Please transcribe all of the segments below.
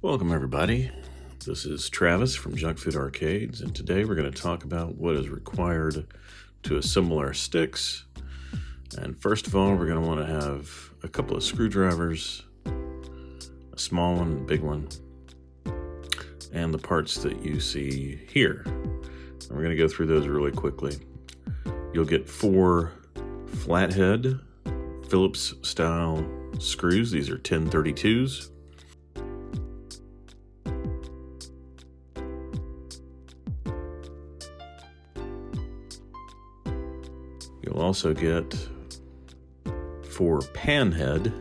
Welcome everybody. This is Travis from Junkfood Arcades, and today we're going to talk about what is required to assemble our sticks. And first of all, we're going to want to have a couple of screwdrivers, a small one, a big one, and the parts that you see here. And we're going to go through those really quickly. You'll get 4 flathead Phillips style screws. These are 1032s. You'll also get 4 panhead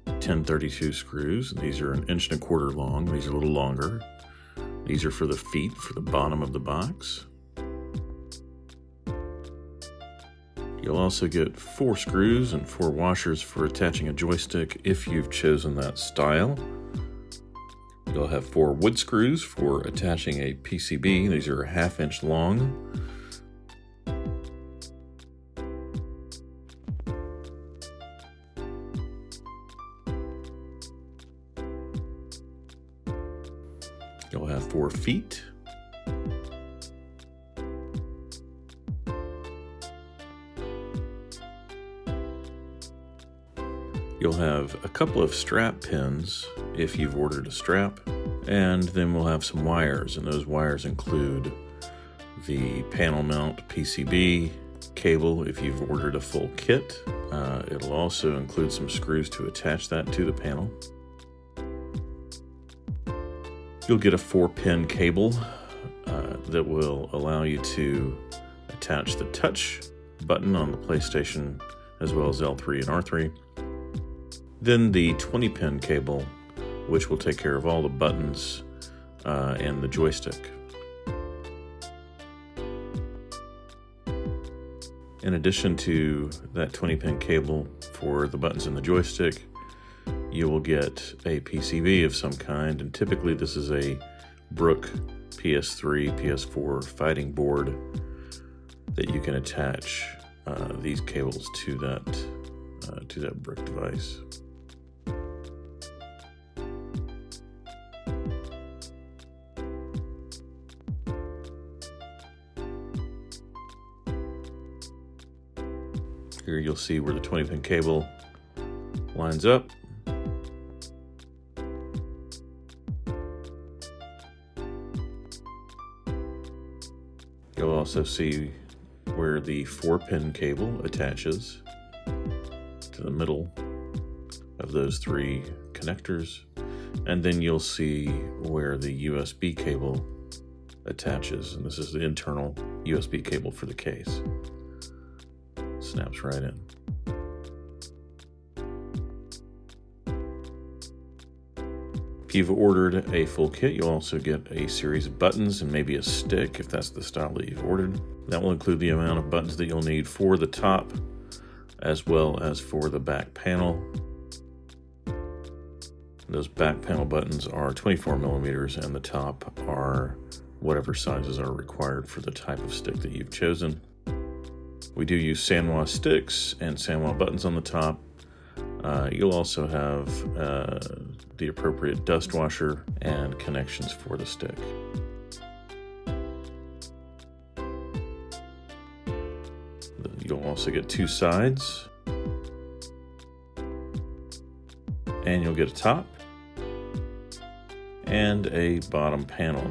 1032 screws. These are 1.25 inches long. These are a little longer. These are for the feet, for the bottom of the box. You'll also get 4 screws and 4 washers for attaching a joystick if you've chosen that style. You'll have 4 wood screws for attaching a PCB. These are 1/2 inch long. You'll have 4 feet. You'll have a couple of strap pins if you've ordered a strap, and then we'll have some wires, and those wires include the panel mount PCB cable if you've ordered a full kit. It'll also include some screws to attach that to the panel. You'll get a 4-pin cable that will allow you to attach the touch button on the PlayStation as well as L3 and R3. Then the 20-pin cable, which will take care of all the buttons and the joystick. In addition to that 20-pin cable for the buttons and the joystick, you will get a PCB of some kind, and typically this is a Brook PS3, PS4 fighting board that you can attach these cables to that Brook device. Here you'll see where the 20-pin cable lines up. You'll also see where the 4-pin cable attaches to the middle of those 3 connectors. And then you'll see where the USB cable attaches. And this is the internal USB cable for the case. Snaps right in. If you've ordered a full kit, you'll also get a series of buttons and maybe a stick if that's the style that you've ordered. That will include the amount of buttons that you'll need for the top as well as for the back panel. Those back panel buttons are 24 millimeters and the top are whatever sizes are required for the type of stick that you've chosen. We do use Sanwa sticks and Sanwa buttons on the top. You'll also have the appropriate dust washer and connections for the stick. You'll also get 2 sides, and you'll get a top and a bottom panel.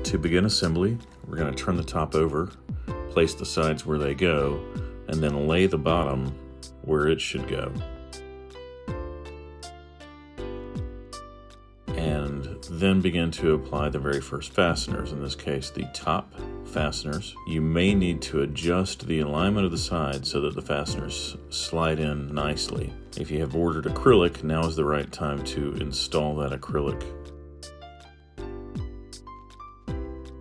To begin assembly, we're going to turn the top over, place the sides where they go, and then lay the bottom where it should go. And then begin to apply the very first fasteners, in this case the top fasteners. You may need to adjust the alignment of the sides so that the fasteners slide in nicely. If you have ordered acrylic, now is the right time to install that acrylic.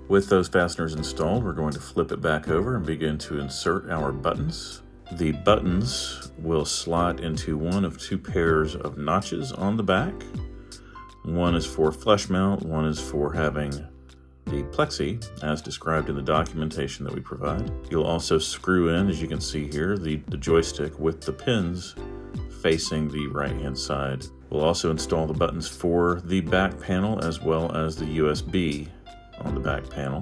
With those fasteners installed, we're going to flip it back over and begin to insert our buttons. The buttons will slot into one of 2 pairs of notches on the back. One is for flush mount, one is for having the plexi as described in the documentation that we provide. You'll also screw in, as you can see here, the joystick with the pins facing the right-hand side. We'll also install the buttons for the back panel as well as the USB on the back panel.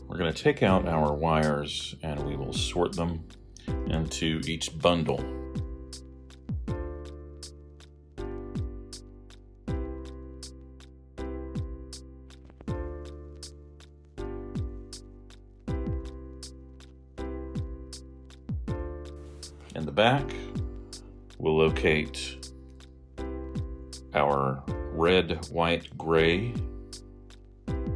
We're going to take out our wires and we will sort them into each bundle. In the back, we'll locate our red, white, gray.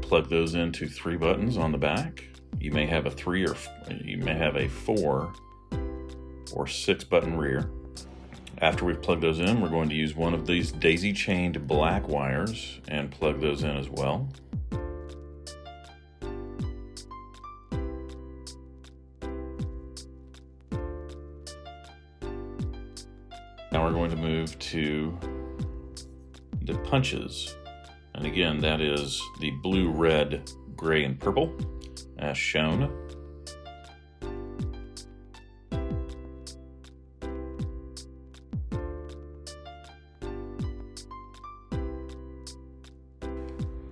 Plug those into 3 buttons on the back. You may have a 3 or you may have a 4 or 6 button rear. After we've plugged those in, we're going to use one of these daisy chained black wires and plug those in as well. Now we're going to move to the punches. And again, that is the blue, red, gray, and purple, as shown.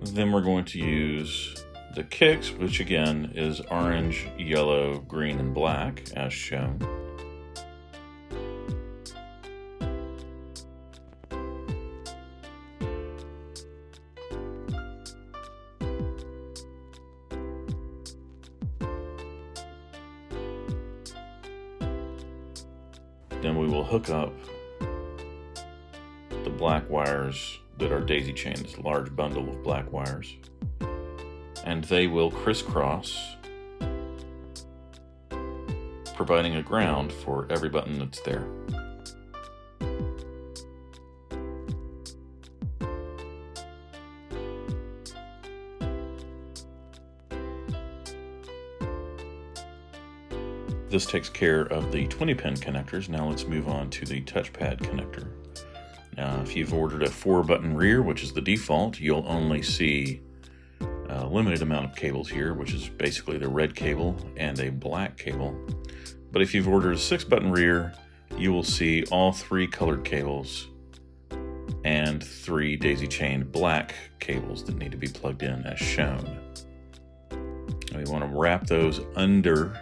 Then we're going to use the kicks, which again is orange, yellow, green, and black, as shown. Then we will hook up the black wires that are daisy chained, this large bundle of black wires, and they will crisscross, providing a ground for every button that's there. This takes care of the 20-pin connectors. Now let's move on to the touchpad connector. Now, if you've ordered a 4-button rear, which is the default, you'll only see a limited amount of cables here, which is basically the red cable and a black cable. But if you've ordered a 6-button rear, you will see all 3 colored cables and 3 daisy-chained black cables that need to be plugged in as shown. And we want to wrap those under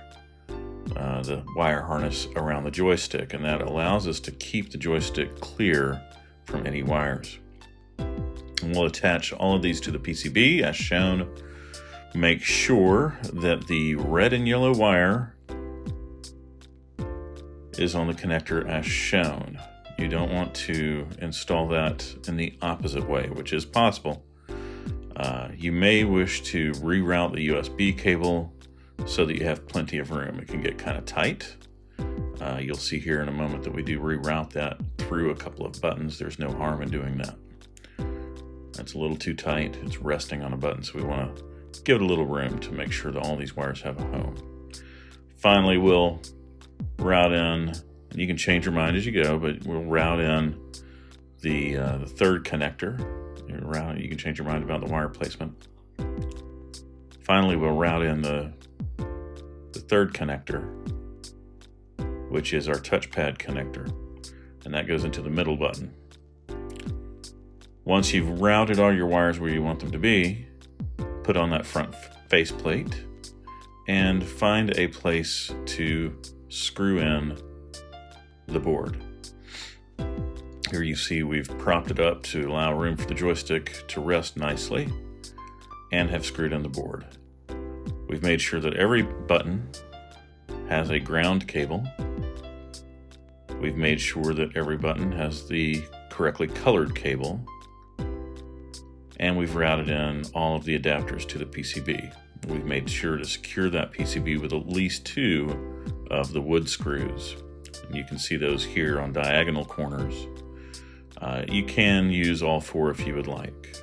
the wire harness around the joystick, and that allows us to keep the joystick clear from any wires. And we'll attach all of these to the PCB as shown. Make sure that the red and yellow wire is on the connector as shown. You don't want to install that in the opposite way, which is possible. You may wish to reroute the USB cable so that you have plenty of room. It can get kind of tight. You'll see here in a moment that we do reroute that through a couple of buttons. There's no harm in doing that. That's a little too tight. It's resting on a button, so we want to give it a little room to make sure that all these wires have a home. Finally, we'll route in, and you can change your mind as you go, but we'll route in the 3rd connector. You can change your mind about the wire placement. Finally, we'll route in the 3rd connector, which is our touchpad connector, and that goes into the middle button. Once you've routed all your wires where you want them to be, put on that front faceplate and find a place to screw in the board. Here you see we've propped it up to allow room for the joystick to rest nicely and have screwed in the board. We've made sure that every button has a ground cable. We've made sure that every button has the correctly colored cable. And we've routed in all of the adapters to the PCB. We've made sure to secure that PCB with at least 2 of the wood screws. And you can see those here on diagonal corners. You can use all 4 if you would like.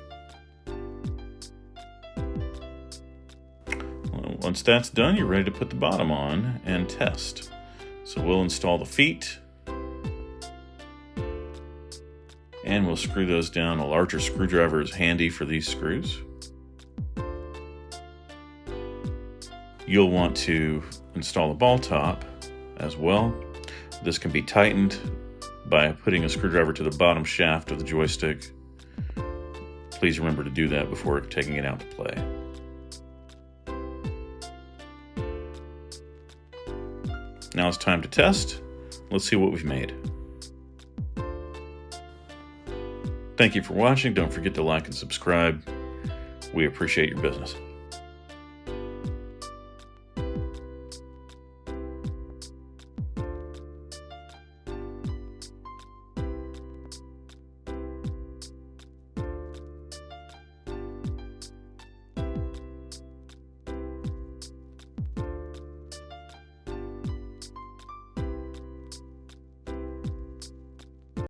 Once that's done, you're ready to put the bottom on and test. So we'll install the feet, and we'll screw those down. A larger screwdriver is handy for these screws. You'll want to install the ball top as well. This can be tightened by putting a screwdriver to the bottom shaft of the joystick. Please remember to do that before taking it out to play. Now it's time to test. Let's see what we've made. Thank you for watching. Don't forget to like and subscribe. We appreciate your business.